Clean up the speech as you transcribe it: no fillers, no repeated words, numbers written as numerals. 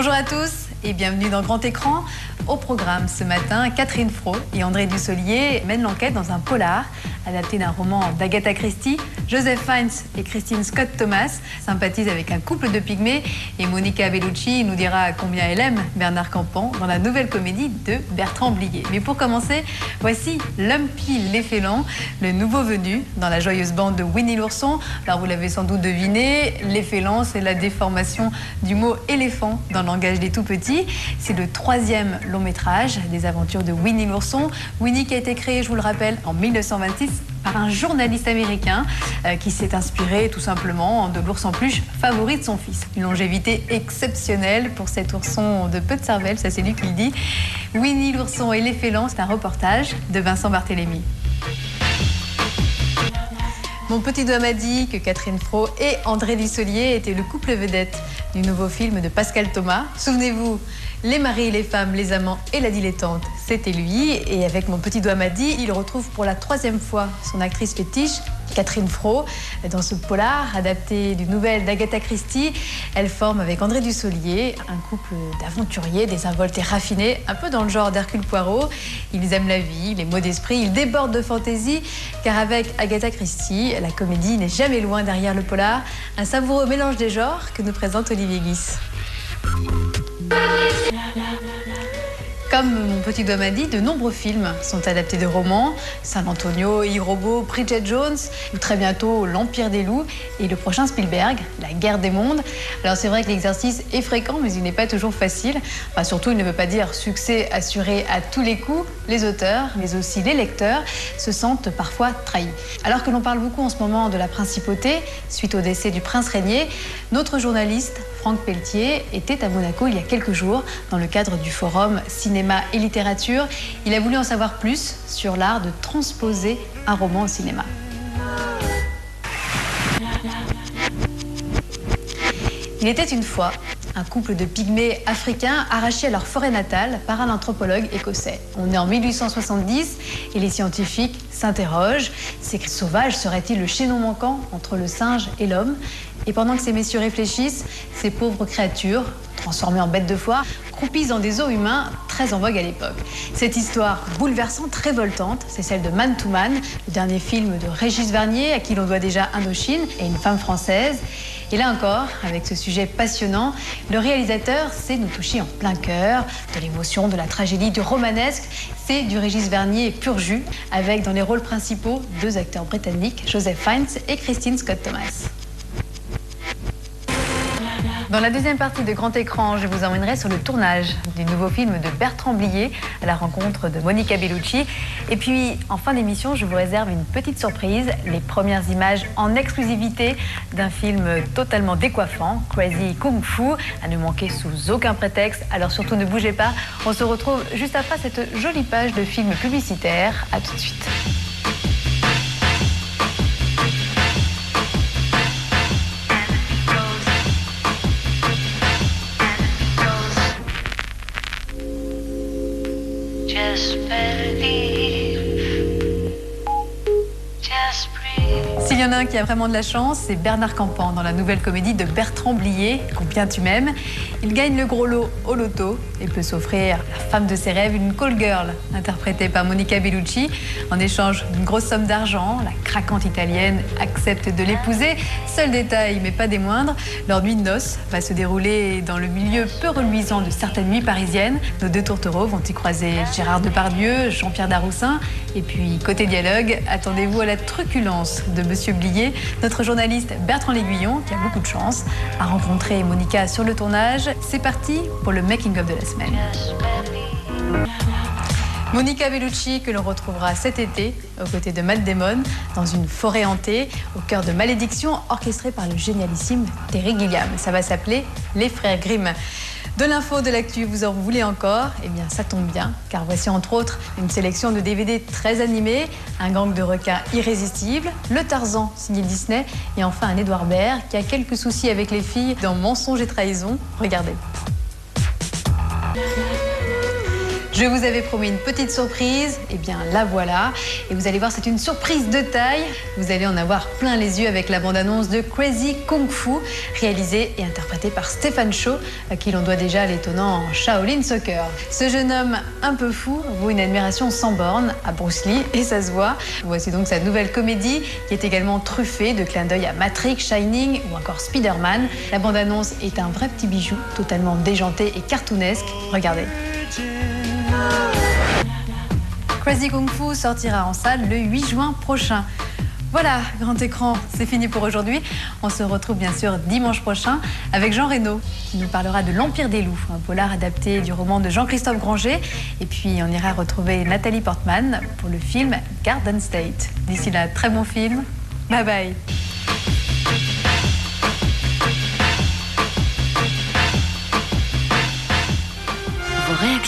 Bonjour à tous et bienvenue dans Grand Écran. Au programme ce matin, Catherine Fro et André Dussolier mènent l'enquête dans un polar adapté d'un roman d'Agatha Christie. Joseph Fiennes et Christine Scott Thomas sympathisent avec un couple de pygmées et Monica Bellucci nous dira combien elle aime Bernard Campan dans la nouvelle comédie de Bertrand Blier. Mais pour commencer, voici Lumpy l'Effélant, le nouveau venu dans la joyeuse bande de Winnie l'Ourson. Alors vous l'avez sans doute deviné, l'effélant c'est la déformation du mot éléphant dans le langage des tout-petits. C'est le 3e long métrage des aventures de Winnie l'Ourson. Winnie qui a été créé, je vous le rappelle, en 1926 par un journaliste américain qui s'est inspiré tout simplement de l'ours en peluche favori de son fils. Une longévité exceptionnelle pour cet ourson de peu de cervelle, ça c'est lui qui le dit. Winnie l'Ourson et l'Effélant, c'est un reportage de Vincent Barthélémy. Mon petit doigt m'a dit que Catherine Fro et André Dussolier étaient le couple vedette du nouveau film de Pascal Thomas. Souvenez-vous, les maris, les femmes, les amants et la dilettante, c'était lui. Et avec Mon petit doigt m'a dit, il retrouve pour la 3e fois son actrice fétiche, Catherine Fro, dans ce polar adapté d'une nouvelle d'Agatha Christie. Elle forme avec André Dussolier un couple d'aventuriers désinvoltes et raffinés, un peu dans le genre d'Hercule Poirot. Ils aiment la vie, les mots d'esprit, ils débordent de fantaisie, car avec Agatha Christie, la comédie n'est jamais loin derrière le polar. Un savoureux mélange des genres que nous présente Olivier Guis. Comme Mon petit doigt m'a dit, de nombreux films sont adaptés de romans. San Antonio, Hirobo, Bridget Jones, ou très bientôt L'Empire des loups et le prochain Spielberg, La guerre des mondes. Alors c'est vrai que l'exercice est fréquent, mais il n'est pas toujours facile. Enfin, surtout, il ne veut pas dire succès assuré à tous les coups. Les auteurs, mais aussi les lecteurs, se sentent parfois trahis. Alors que l'on parle beaucoup en ce moment de la principauté, suite au décès du prince régnier, notre journaliste, Franck Pelletier, était à Monaco il y a quelques jours dans le cadre du forum Cinéma et Littérature. Il a voulu en savoir plus sur l'art de transposer un roman au cinéma. Il était une fois un couple de pygmées africains arrachés à leur forêt natale par un anthropologue écossais. On est en 1870 et les scientifiques s'interrogent. Ces sauvages seraient-ils le chaînon manquant entre le singe et l'homme? Et pendant que ces messieurs réfléchissent, ces pauvres créatures, transformées en bêtes de foire, croupissent dans des os humains très en vogue à l'époque. Cette histoire bouleversante, révoltante, c'est celle de Man to Man, le dernier film de Régis Vernier, à qui l'on doit déjà Indochine et Une femme française. Et là encore, avec ce sujet passionnant, le réalisateur sait nous toucher en plein cœur, de l'émotion, de la tragédie, du romanesque. C'est du Régis Vernier pur jus, avec dans les rôles principaux 2 acteurs britanniques, Joseph Fiennes et Christine Scott Thomas. Dans la deuxième partie de Grand Écran, je vous emmènerai sur le tournage du nouveau film de Bertrand Blier à la rencontre de Monica Bellucci. Et puis, en fin d'émission, je vous réserve une petite surprise, les premières images en exclusivité d'un film totalement décoiffant, Crazy Kung Fu, à ne manquer sous aucun prétexte. Alors surtout ne bougez pas, on se retrouve juste après cette jolie page de film publicitaire. À tout de suite. S'il y en a un qui a vraiment de la chance, c'est Bernard Campan dans la nouvelle comédie de Bertrand Blier, Combien tu m'aimes. Il gagne le gros lot au loto et peut s'offrir la femme de ses rêves, une call girl interprétée par Monica Bellucci. En échange d'une grosse somme d'argent, la craquante italienne accepte de l'épouser. Seul détail, mais pas des moindres, leur nuit de noces va se dérouler dans le milieu peu reluisant de certaines nuits parisiennes. Nos 2 tourtereaux vont y croiser Gérard Depardieu, Jean-Pierre Daroussin. Et puis, côté dialogue, attendez-vous à la truculence de Monsieur Blier. Notre journaliste Bertrand L'Aiguillon, qui a beaucoup de chance, a rencontré Monica sur le tournage. C'est parti pour le making-of de la semaine. Monica Bellucci, que l'on retrouvera cet été aux côtés de Matt Damon dans une forêt hantée au cœur de Malédiction, orchestrée par le génialissime Terry Gilliam. Ça va s'appeler Les Frères Grimm. De l'info, de l'actu, vous en voulez encore? Eh bien, ça tombe bien, car voici entre autres une sélection de DVD très animés, un gang de requins irrésistible, le Tarzan signé Disney, et enfin un Édouard Baird qui a quelques soucis avec les filles dans Mensonge et trahison. Regardez. Je vous avais promis une petite surprise, et bien la voilà. Et vous allez voir, c'est une surprise de taille. Vous allez en avoir plein les yeux avec la bande-annonce de Crazy Kung Fu, réalisée et interprétée par Stephen Chow, à qui l'on doit déjà l'étonnant Shaolin Soccer. Ce jeune homme un peu fou vaut une admiration sans borne à Bruce Lee, et ça se voit. Voici donc sa nouvelle comédie, qui est également truffée de clins d'œil à Matrix, Shining ou encore Spider-Man. La bande-annonce est un vrai petit bijou, totalement déjanté et cartoonesque. Regardez. Crazy Kung Fu sortira en salle le 8 juin prochain. Voilà, grand écran, c'est fini pour aujourd'hui. On se retrouve bien sûr dimanche prochain avec Jean Reno qui nous parlera de l'Empire des loups, un polar adapté du roman de Jean-Christophe Granger. Et puis on ira retrouver Nathalie Portman pour le film Garden State. D'ici là, très bon film. Bye bye. Vos réactions.